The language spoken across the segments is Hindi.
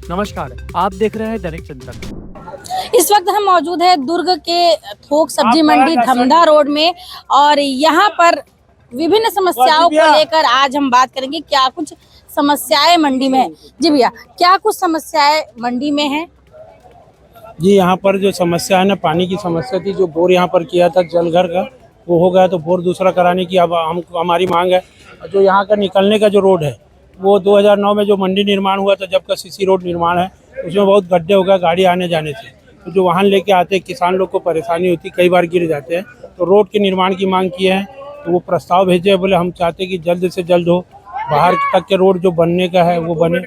नमस्कार, आप देख रहे हैं दैनिक चिंतन। इस वक्त हम मौजूद है दुर्ग के थोक सब्जी मंडी धमधा रोड में और यहाँ पर विभिन्न समस्याओं को लेकर आज हम बात करेंगे। क्या कुछ समस्याएं मंडी में है? जी भैया, क्या कुछ समस्याएं मंडी में है? जी, यहाँ पर जो समस्या है ना, पानी की समस्या थी। जो बोर यहाँ पर किया था जल घर का, वो हो गया, तो बोर दूसरा कराने की अब हमारी मांग है। जो यहाँ का निकलने का जो रोड है, वो 2009 में जो मंडी निर्माण हुआ था, जब का सीसी रोड निर्माण है, उसमें बहुत गड्ढे हो गए गाड़ी आने जाने से। तो जो वाहन लेके आते हैं, किसान लोग को परेशानी होती, कई बार गिर जाते हैं। तो रोड के निर्माण की मांग किए हैं, तो वो प्रस्ताव भेजे, बोले हम चाहते हैं कि जल्द से जल्द हो, बाहर तक के रोड जो बनने का है वो बने,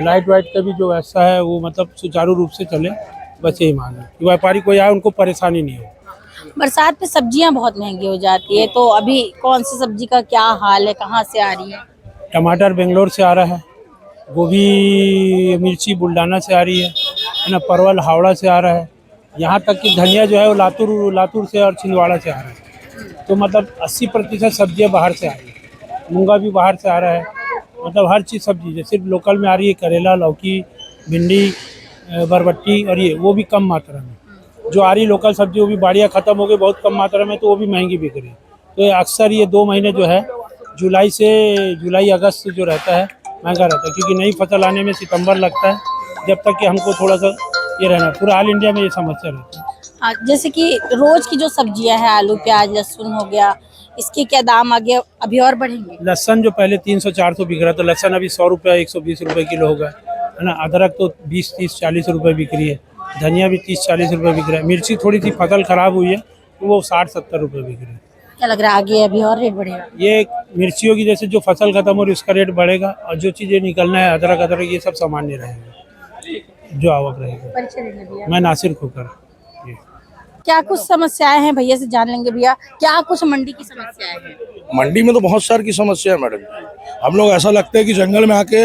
लाइट वाइट का भी जो व्यवस्था है वो मतलब सुचारू रूप से चले। बस यही मांग है कि व्यापारी कोई आए उनको परेशानी नहीं हो। बरसात में सब्जियां बहुत महंगी हो जाती है, तो अभी कौन सी सब्जी का क्या हाल है, कहाँ से आ रही है? टमाटर बेंगलोर से आ रहा है, गोभी मिर्ची बुल्डाना से आ रही है ना, परवल हावड़ा से आ रहा है, यहाँ तक कि धनिया जो है वो लातूर से और छिंदवाड़ा से आ रहा है। तो मतलब 80% सब्जियाँ बाहर से आ रही है। मूंगा भी बाहर से आ रहा है, मतलब हर चीज़ सब्जी जो सिर्फ लोकल में आ रही है, करेला, लौकी, भिंडी, बरबट्टी, और ये वो भी कम मात्रा में जो आ रही लोकल सब्जी, वो भी बाड़ियाँ ख़त्म हो गई बहुत कम मात्रा में, तो वो भी महंगी बिक रही है। तो अक्सर ये 2 महीने जो है, जुलाई अगस्त जो रहता है महंगा रहता है, क्योंकि नई फसल आने में सितंबर लगता है, जब तक कि हमको थोड़ा सा ये रहना। पूरा ऑल इंडिया में ये समस्या रहती है। हाँ, जैसे कि रोज की जो सब्जियां हैं, आलू प्याज लहसुन हो गया, इसके क्या दाम आगे अभी और बढ़ेंगे? लहसन जो पहले 300-400 बिक रहा था, लहसन अभी 100 रुपये 120 रुपये किलो हो गया है ना। अदरक तो 20-30-40 रुपये बिक रही है, धनिया भी 30-40 रुपये बिक रहा है। मिर्ची थोड़ी सी फसल खराब हुई है, तो वो 60-70 रुपये बिक रही है। क्या लग रहा है आगे अभी और रेट बढ़ेगा? ये मिर्चियों की जैसे जो फसल खत्म हो रही है उसका रेट बढ़ेगा, और जो चीज़ें निकलना है अदरक ये सब सामान्य रहेगा, जो आवक रहेगा। मैं नासिर खोकर। क्या कुछ समस्याएं हैं, भैया से जान लेंगे। भैया, क्या कुछ मंडी की समस्याएं हैं? मंडी में तो बहुत सारी की समस्या है मैडम। हम लोग ऐसा लगता है कि जंगल में आके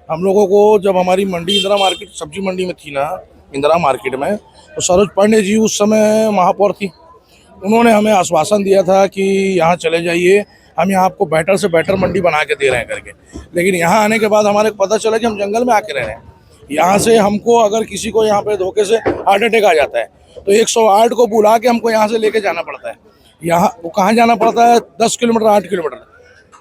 हम लोगों को, जब हमारी मंडी इंदिरा मार्केट सब्जी मंडी में थी ना, इंदिरा मार्केट में, तो सरोज पांडे जी उस समय महापौर थी। उन्होंने हमें आश्वासन दिया था कि यहाँ चले जाइए, हम यहाँ आपको बेटर से बेटर मंडी बना के दे रहे हैं करके। लेकिन यहाँ आने के बाद हमारे को पता चला कि हम जंगल में आके रह रहे हैं। यहाँ से हमको अगर किसी को यहाँ पे धोखे से हार्ट अटैक आ जाता है, तो 108 को बुला के हमको यहाँ से लेके जाना पड़ता है। यहाँ वो कहाँ जाना पड़ता है? 10 किलोमीटर 8 किलोमीटर,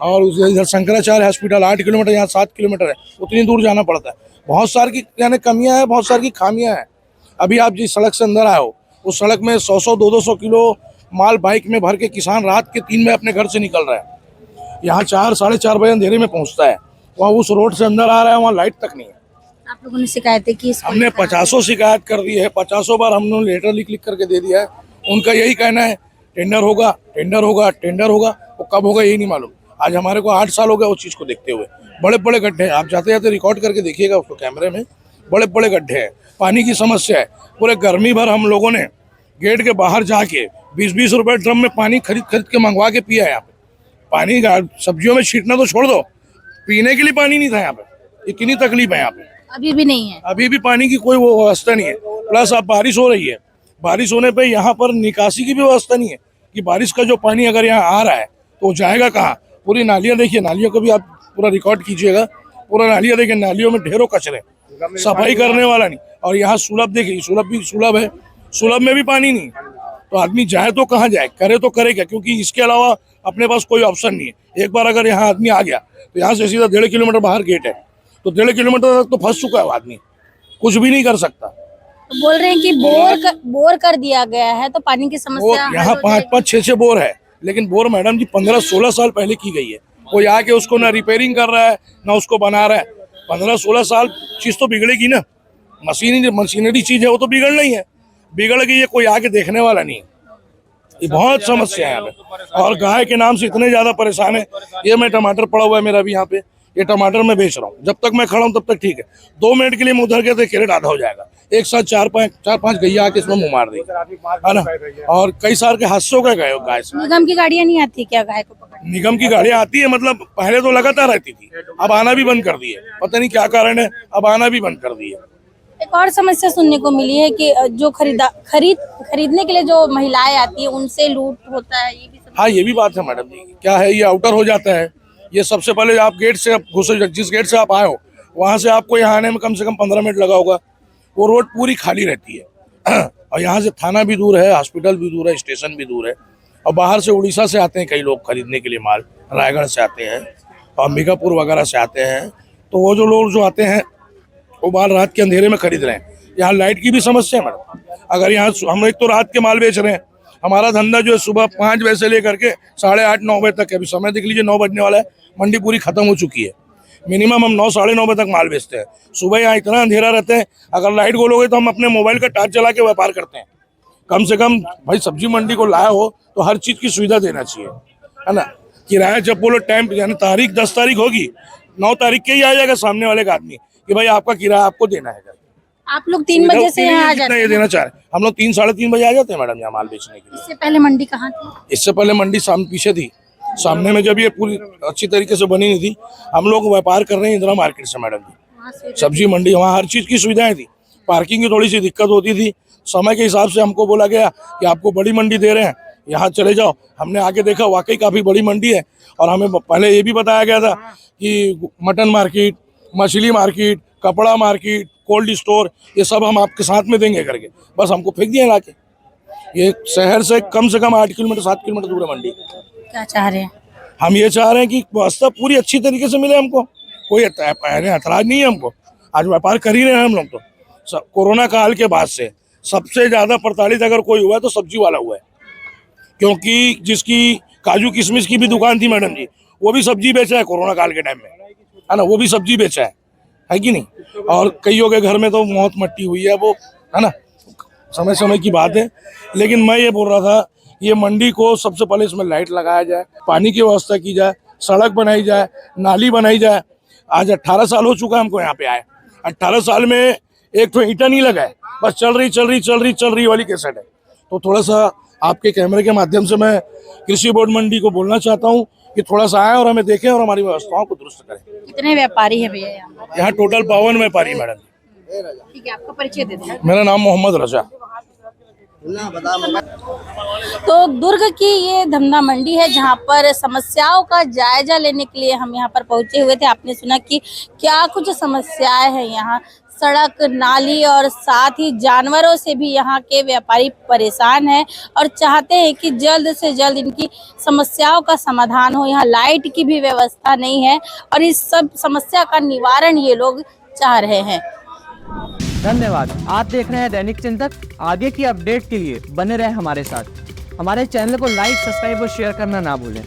और इधर शंकराचार्य हॉस्पिटल 8 किलोमीटर, यहाँ 7 किलोमीटर है, उतनी दूर जाना पड़ता है। बहुत सारी की यानी कमियाँ हैं, बहुत सारी की खामियाँ हैं। अभी आप जिस सड़क से अंदर आए हो, उस सड़क में 100-100 200 किलो माल बाइक में भर के किसान रात के 3 बजे अपने घर से निकल रहा है। यहाँ 4-4:30 बजे अंधेरे में पहुँचता है, वहाँ उस रोड से अंदर आ रहा है, वहाँ लाइट तक नहीं है। आप लोगों ने शिकायतें की? हमने 50 शिकायत कर दी है, 50 बार हमने लेटर लिख कर के दे दिया है। उनका यही कहना है टेंडर होगा, टेंडर होगा, टेंडर होगा, वो कब होगा यही नहीं मालूम। आज हमारे को 8 साल हो गया उस चीज़ को देखते हुए। बड़े बड़े गड्ढे हैं, आप जाते जाते रिकॉर्ड करके देखिएगा उसको कैमरे में, बड़े बड़े गड्ढे हैं। पानी की समस्या है, पूरे गर्मी भर हम लोगों ने गेट के बाहर जाके 20-20 रुपये ड्रम में पानी खरीद के मंगवा के पिया है। यहाँ पे पानी सब्जियों में छींटना तो छोड़ दो, पीने के लिए पानी नहीं था यहाँ पे। इतनी तकलीफ है यहाँ पे, अभी भी नहीं है। अभी भी पानी की कोई वो व्यवस्था नहीं है। प्लस अब बारिश हो रही है, बारिश होने पे यहाँ पर निकासी की भी व्यवस्था नहीं है कि बारिश का जो पानी अगर यहाँ आ रहा है तो वो जाएगा कहाँ। पूरी नालियाँ देखिए, नालियों को भी आप पूरा रिकॉर्ड कीजिएगा, पूरा नालियाँ देखिए, नालियों में ढेरों कचरे, सफाई करने वाला नहीं। और यहाँ सुलभ देखिए, सुलभ है, सुलभ में भी पानी नहीं। तो आदमी जाए तो कहाँ जाए, करे तो करे क्या, क्योंकि इसके अलावा अपने पास कोई ऑप्शन नहीं है। एक बार अगर यहाँ आदमी आ गया तो यहाँ से सीधा 1.5 किलोमीटर बाहर गेट है, तो 1.5 किलोमीटर तक तो फंस चुका है आदमी, कुछ भी नहीं कर सकता। तो बोल रहे हैं कि बोर कर दिया गया है, तो पानी की समस्या यहाँ 5-5 6-6 बोर है, लेकिन बोर मैडम जी 15-16 साल पहले की गई है। कोई आके उसको ना रिपेयरिंग कर रहा है ना उसको बना रहा है। 15-16 साल चीज़ तो बिगड़ेगी ना, मशीनरी चीज़ है वो तो बिगड़ना ही है। बिगड़ गई है, कोई आके देखने वाला नहीं। ये बहुत समस्या है यहाँ पे, और गाय के नाम से इतने ज़्यादा परेशान है। ये मैं टमाटर पड़ा हुआ है मेरा भी यहाँ पे, ये टमाटर मैं बेच रहा हूँ। जब तक मैं खड़ा हूँ तब तक ठीक है, 2 मिनट के लिए मैं उधर गया तो कैरेट आधा हो जाएगा। एक साथ 4-5 गैया आके इसमें मुँह मार दी है ना। और कई साल के हादसों का गए गाय से। निगम की गाड़ियाँ नहीं आती क्या गाय को पकड़ने? निगम की गाड़ियाँ आती है, मतलब पहले तो लगातार रहती थी, अब आना भी बंद कर दी है। पता नहीं क्या कारण है, अब आना भी बंद कर दी है। एक और समस्या सुनने को मिली है कि जो खरीदने के लिए जो महिलाएं आती है उनसे लूट होता है, ये भी हाँ, ये भी बात है मैडम जी। क्या है, ये आउटर हो जाता है। ये सबसे पहले आप गेट से घुसे, जिस गेट से आप आए हो वहाँ से आपको यहाँ आने में कम से कम 15 मिनट लगा होगा। वो रोड पूरी खाली रहती है और यहाँ से थाना भी दूर है, हॉस्पिटल भी दूर है, स्टेशन भी दूर है। और बाहर से उड़ीसा से आते हैं कई लोग खरीदने के लिए माल, रायगढ़ से आते हैं, अंबिकापुर वगैरह से आते हैं। तो वो जो लोग जो आते हैं वो माल रात के अंधेरे में खरीद रहे हैं। यहाँ लाइट की भी समस्या है मैडम। अगर यहाँ हम एक तो रात के माल बेच रहे हैं, हमारा धंधा जो है सुबह 5 बजे से लेकर के 8:30-9 बजे तक है। अभी समय देख लीजिए 9 बजने वाला है, मंडी पूरी खत्म हो चुकी है। मिनिमम हम 9 साढ़े 9 बजे तक माल बेचते हैं। सुबह यहाँ इतना अंधेरा रहते हैं, अगर लाइट गोलोगे तो हम अपने मोबाइल का टार्च जला के व्यापार करते हैं। कम से कम भाई सब्जी मंडी को लाया हो तो हर चीज़ की सुविधा देना चाहिए, है ना। किराया जब बोलो टाइम यानी तारीख 10 तारीख होगी, 9 तारीख के ही आ जाएगा सामने वाले का आदमी कि भाई आपका किराया आपको देना है। आप लोग 3 बजे से यहाँ आ जाते हैं? ये देना चाह रहे हैं हम लोग 3 साढ़े 3 बजे आ जाते हैं मैडम यहाँ माल बेचने के लिए। इससे पहले मंडी कहाँ थी? इससे पहले मंडी सामने पीछे थी, सामने में जब ये पूरी अच्छी तरीके से बनी नहीं थी। हम लोग व्यापार कर रहे हैं इंदिरा मार्केट से मैडम जी, सब्जी मंडी। वहाँ हर चीज़ की सुविधाएं थी, पार्किंग की थोड़ी सी दिक्कत होती थी। समय के हिसाब से हमको बोला गया कि आपको बड़ी मंडी दे रहे हैं, यहाँ चले जाओ। हमने आके देखा वाकई काफ़ी बड़ी मंडी है। और हमें पहले ये भी बताया गया था कि मटन मार्केट, मछली मार्केट, कपड़ा मार्केट, कोल्ड स्टोर, ये सब हम आपके साथ में देंगे करके, बस हमको फेंक दिया लाके। ये शहर से कम 8 किलोमीटर 7 किलोमीटर दूर है मंडी। क्या चाह रहे हैं? हम ये चाह रहे हैं कि व्यवस्था पूरी अच्छी तरीके से मिले हमको, कोई ऐतराज नहीं है हमको। आज व्यापार कर ही रहे हैं हम लोग। तो कोरोना काल के बाद से सबसे ज़्यादा प्रताड़ित अगर कोई हुआ है तो सब्जी वाला हुआ है, क्योंकि जिसकी काजू किशमिश की भी दुकान थी मैडम जी, वो भी सब्जी बेचा है कोरोना काल के टाइम में, है ना। वो भी सब्जी बेचा है कि नहीं। और कईयों के घर में तो मौत मट्टी हुई है, वो है ना, समय समय की बात है। लेकिन मैं ये बोल रहा था ये मंडी को सबसे पहले इसमें लाइट लगाया जाए, पानी की व्यवस्था की जाए, सड़क बनाई जाए, नाली बनाई जाए। आज 18 साल हो चुका है हमको यहाँ पे आए। 18 साल में एक तो ईंटा नहीं लगा है, बस चल रही वाली कैसेट है। तो थोड़ा सा आपके कैमरे के माध्यम से मैं कृषि बोर्ड मंडी को बोलना चाहता हूँ कि थोड़ा सा आए और हमें देखें और हमारी व्यवस्थाओं को दुरुस्त करें। कितने व्यापारी है भैया यहाँ? यहाँ टोटल 52 व्यापारी मैडम। ठीक है, आपका परिचय दे दें। मेरा नाम मोहम्मद रजा। तो दुर्ग की ये धमधा मंडी है जहाँ पर समस्याओं का जायजा लेने के लिए हम यहाँ पर पहुंचे हुए थे। आपने सुना कि क्या कुछ समस्याएं हैं यहाँ, सड़क, नाली और साथ ही जानवरों से भी यहाँ के व्यापारी परेशान हैं और चाहते हैं कि जल्द से जल्द इनकी समस्याओं का समाधान हो। यहाँ लाइट की भी व्यवस्था नहीं है और इस सब समस्या का निवारण ये लोग चाह रहे हैं। धन्यवाद। आप देख रहे हैं दैनिक चिंतक। आगे की अपडेट के लिए बने रहें हमारे साथ। हमारे चैनल को लाइक, सब्सक्राइब और शेयर करना ना भूलें।